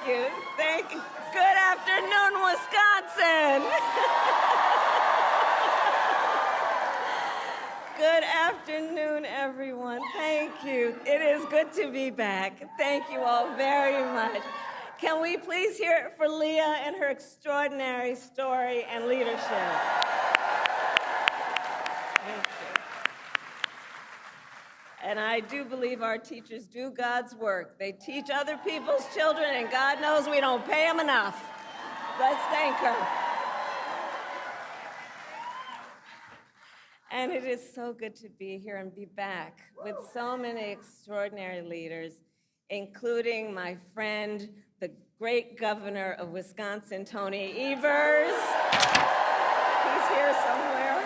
you. Thank you. Good afternoon, Wisconsin. Good afternoon, everyone. Thank you. It is good to be back. Thank you all very much. Can we please hear it for Leah and her extraordinary story and leadership? Thank you. And I do believe our teachers do God's work. They teach other people's children, and God knows we don't pay them enough. Let's thank her. And it is so good to be here and be back with so many extraordinary leaders, including my friend, the great governor of Wisconsin, Tony Evers. He's here somewhere.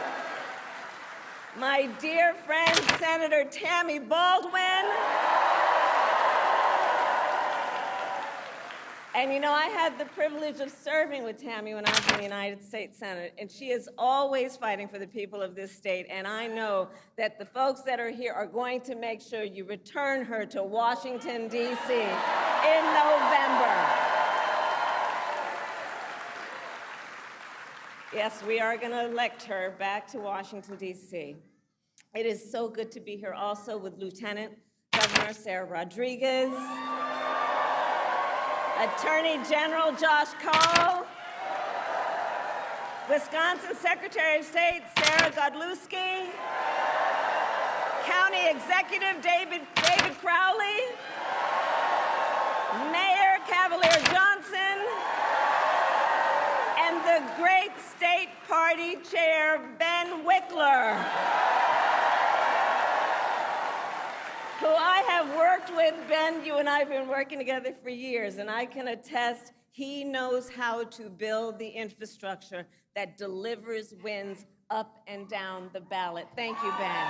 My dear friend, Senator Tammy Baldwin. And you know, I had the privilege of serving with Tammy when I was in the United States Senate, and she is always fighting for the people of this state, and I know that the folks that are here are going to make sure you return her to Washington, D.C. in November. Yes, we are going to elect her back to Washington, D.C. It is so good to be here also with Lieutenant Governor Sarah Rodriguez, Attorney General Josh Cole, Wisconsin Secretary of State Sarah Godlewski, County Executive David Crowley, Mayor Cavalier Johnson, and the great State Party Chair Ben Wickler, who I have worked with. Ben, you and I have been working together for years, and I can attest he knows how to build the infrastructure that delivers wins up and down the ballot. Thank you, Ben.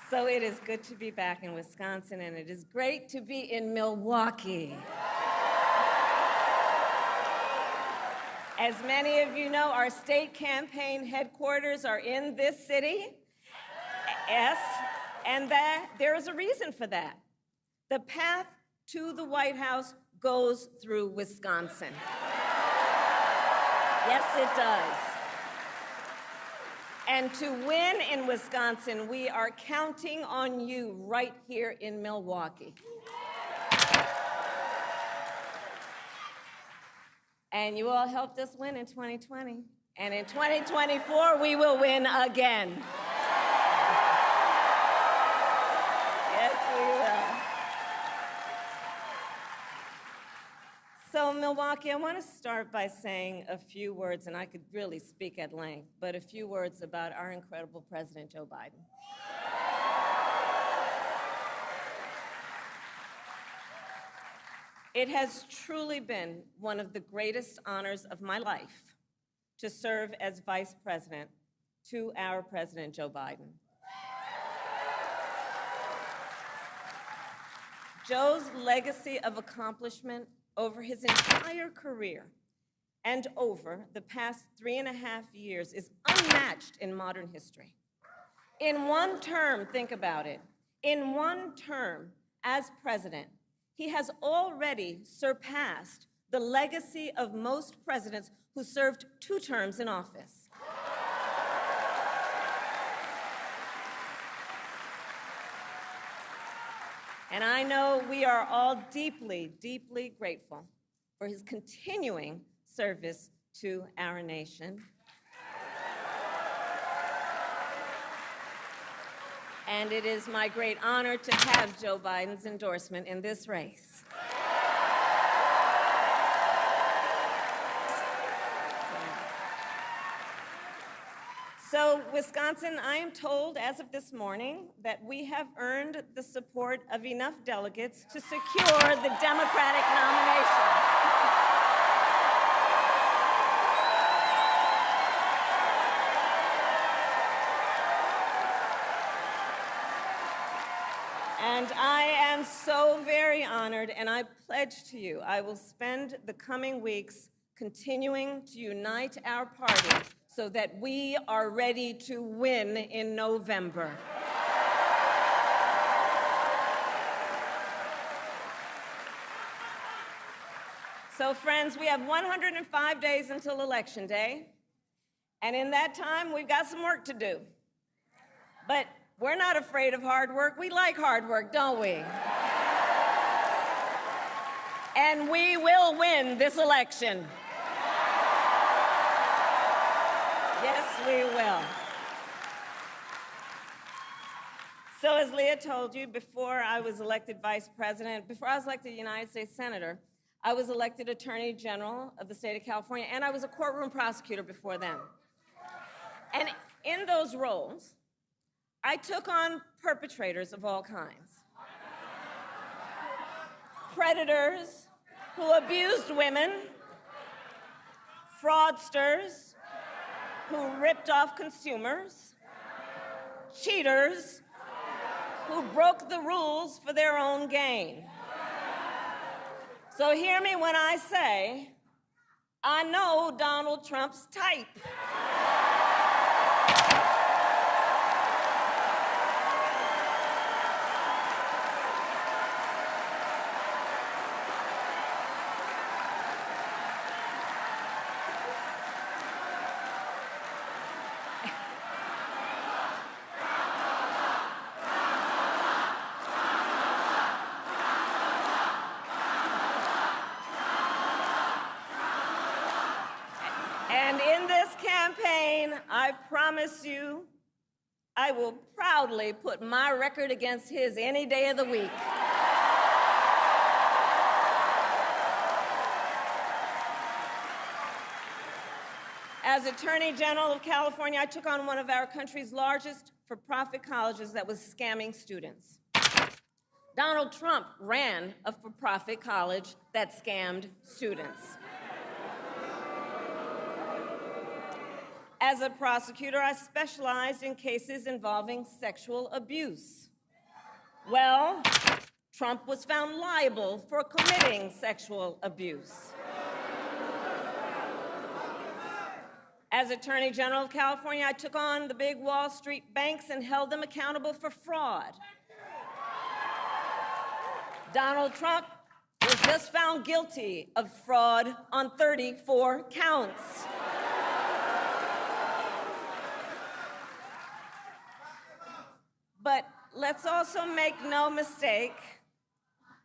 So it is good to be back in Wisconsin, and it is great to be in Milwaukee. As many of you know, our state campaign headquarters are in this city. Yes, and that there is a reason for that. The path to the White House goes through Wisconsin. Yes, it does. And to win in Wisconsin, we are counting on you right here in Milwaukee. And you all helped us win in 2020. And in 2024, we will win again. Yes, we will. So, Milwaukee, I want to start by saying a few words, and I could really speak at length, but a few words about our incredible President Joe Biden. It has truly been one of the greatest honors of my life to serve as Vice President to our President Joe Biden. Joe's legacy of accomplishment over his entire career and over the past 3.5 years is unmatched in modern history. In one term, think about it, in one term as president, he has already surpassed the legacy of most presidents who served 2 terms in office. And I know we are all deeply, deeply grateful for his continuing service to our nation. And it is my great honor to have Joe Biden's endorsement in this race. So, Wisconsin, I am told as of this morning that we have earned the support of enough delegates to secure the Democratic nomination. And I am so very honored, and I pledge to you, I will spend the coming weeks continuing to unite our party so that we are ready to win in November. So friends, we have 105 days until Election Day. And in that time, we've got some work to do. But we're not afraid of hard work. We like hard work, don't we? And we will win this election. Yes, we will. So as Leah told you, before I was elected vice president, before I was elected United States Senator, I was elected Attorney General of the state of California, and I was a courtroom prosecutor before then. And in those roles, I took on perpetrators of all kinds. Predators who abused women, fraudsters who ripped off consumers, cheaters who broke the rules for their own gain. So hear me when I say, I know Donald Trump's type. And in this campaign, I promise you, I will proudly put my record against his any day of the week. As Attorney General of California, I took on one of our country's largest for-profit colleges that was scamming students. Donald Trump ran a for-profit college that scammed students. As a prosecutor, I specialized in cases involving sexual abuse. Well, Trump was found liable for committing sexual abuse. As Attorney General of California, I took on the big Wall Street banks and held them accountable for fraud. Donald Trump was just found guilty of fraud on 34 counts. But let's also make no mistake,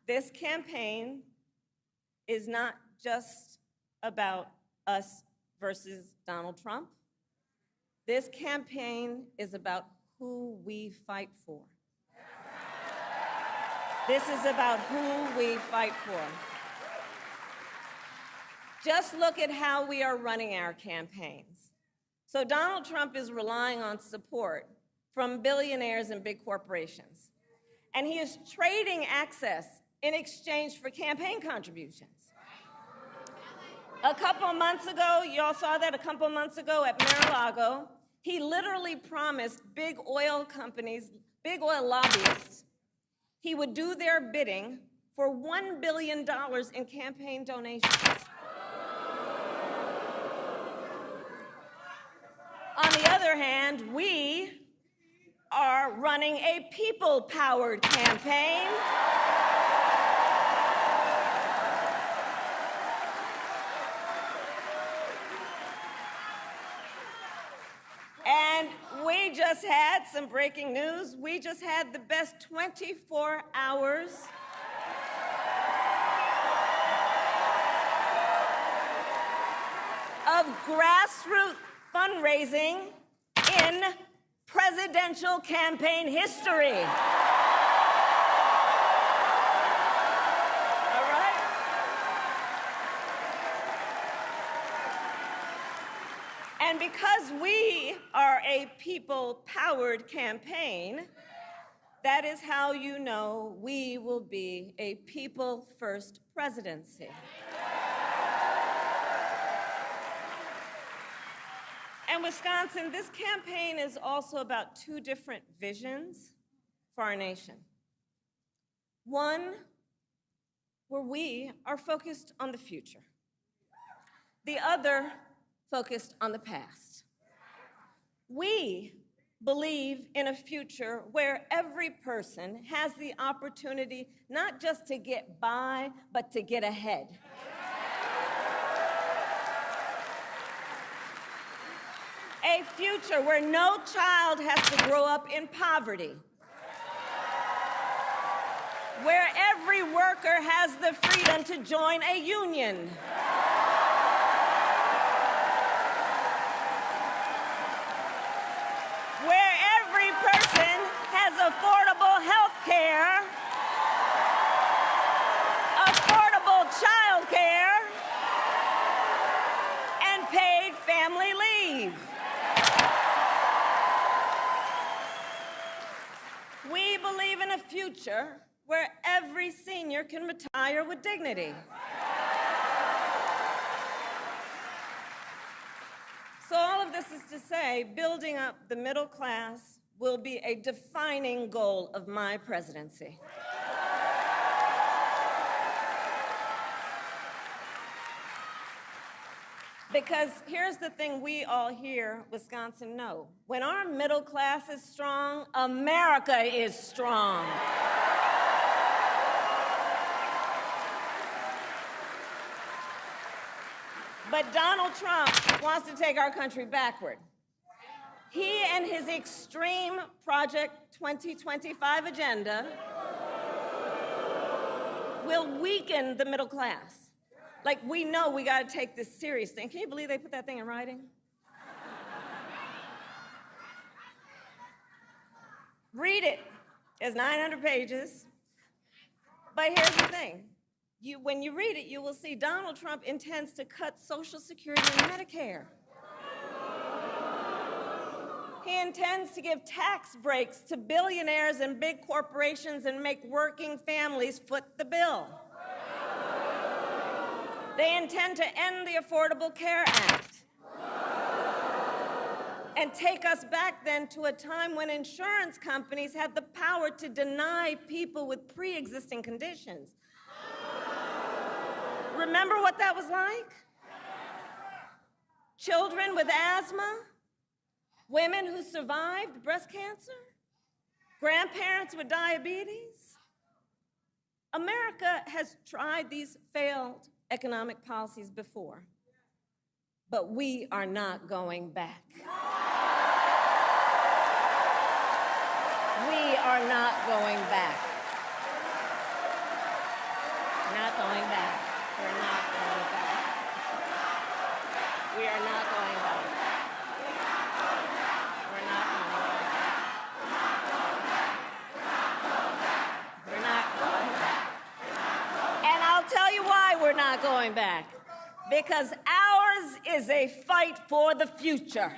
this campaign is not just about us versus Donald Trump. This campaign is about who we fight for. This is about who we fight for. Just look at how we are running our campaigns. So Donald Trump is relying on support from billionaires and big corporations. And he is trading access in exchange for campaign contributions. A couple months ago, you all saw that a couple months ago at Mar-a-Lago, he literally promised big oil companies, big oil lobbyists, he would do their bidding for $1 billion in campaign donations. On the other hand, we are running a people-powered campaign. And we just had some breaking news. We just had the best 24 hours of grassroots fundraising in presidential campaign history. All right? And because we are a people-powered campaign, that is how you know we will be a people-first presidency. And Wisconsin, this campaign is also about two different visions for our nation. One, where we are focused on the future. The other, focused on the past. We believe in a future where every person has the opportunity not just to get by, but to get ahead. A future where no child has to grow up in poverty. Where every worker has the freedom to join a union. Where every person has affordable health care, affordable child care, and paid family leave. We believe in a future where every senior can retire with dignity. So all of this is to say, building up the middle class will be a defining goal of my presidency. Because here's the thing we all here, Wisconsin, know. When our middle class is strong, America is strong. But Donald Trump wants to take our country backward. He and his extreme Project 2025 agenda will weaken the middle class. Like, we know we got to take this serious thing. Can you believe they put that thing in writing? Read it. It's 900 pages. But here's the thing. When you read it, you will see Donald Trump intends to cut Social Security and Medicare. He intends to give tax breaks to billionaires and big corporations and make working families foot the bill. They intend to end the Affordable Care Act and take us back then to a time when insurance companies had the power to deny people with pre-existing conditions. Remember what that was like? Children with asthma, women who survived breast cancer, grandparents with diabetes. America has tried these failed economic policies before, but we are not going back. We are not going back. Not going back. We're not going back. We are not going back. We're not going back. We're not going back. And I'll tell you why we're not going back. Because ours is a fight for the future.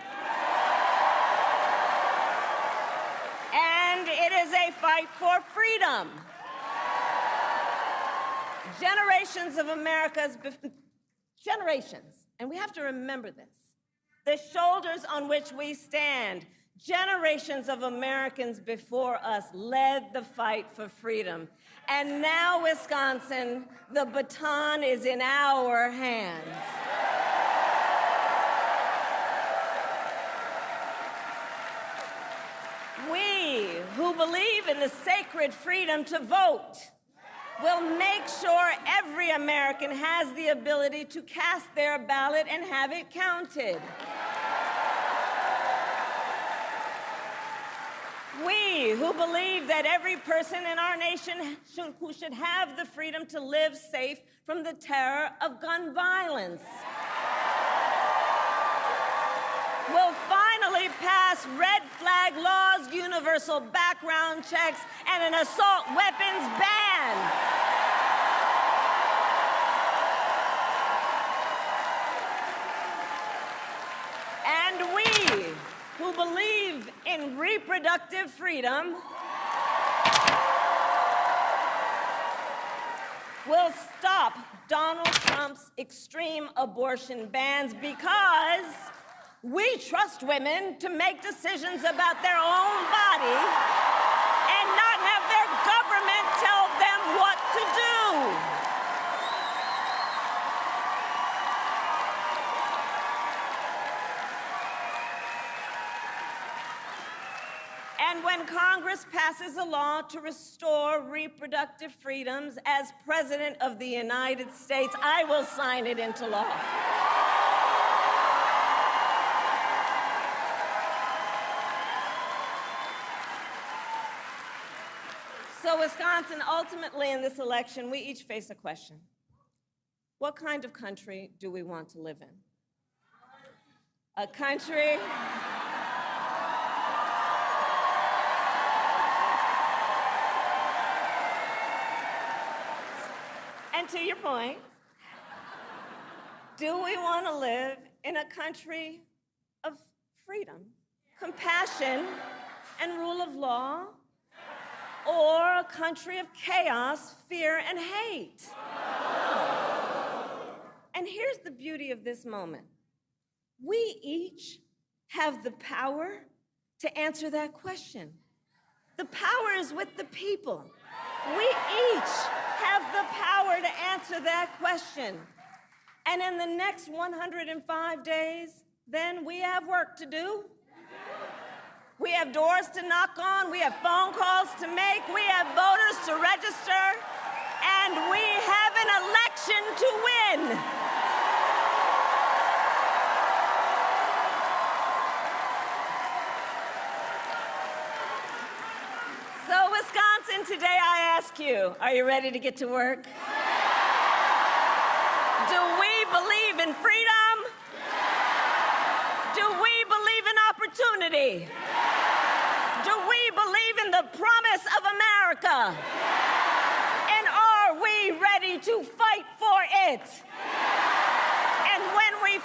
And it is a fight for freedom. Generations of America's, generations, and we have to remember this, the shoulders on which we stand, generations of Americans before us led the fight for freedom. And now, Wisconsin, the baton is in our hands. We, who believe in the sacred freedom to vote, will make sure every American has the ability to cast their ballot and have it counted. We, who believe that every person in our nation who should have the freedom to live safe from the terror of gun violence, will finally pass red flag laws, universal background checks, and an assault weapons ban. And we, who believe in reproductive freedom, will stop Donald Trump's extreme abortion bans because we trust women to make decisions about their own body and not have their government tell them what to do. And when Congress passes a law to restore reproductive freedoms, as President of the United States, I will sign it into law. So Wisconsin, ultimately in this election, we each face a question. What kind of country do we want to live in? A country and to your point, do we want to live in a country of freedom, compassion, and rule of law, or a country of chaos, fear, and hate? And here's the beauty of this moment. We each have the power to answer that question. The power is with the people. We each have the power to answer that question. And in the next 105 days, then we have work to do. We have doors to knock on, we have phone calls to make, we have voters to register, and we have an election to win. So, Wisconsin, today I ask you, are you ready to get to work? Do we believe in freedom? Do we believe in opportunity? Do we believe in the promise of America? And are we ready to fight for it? And when we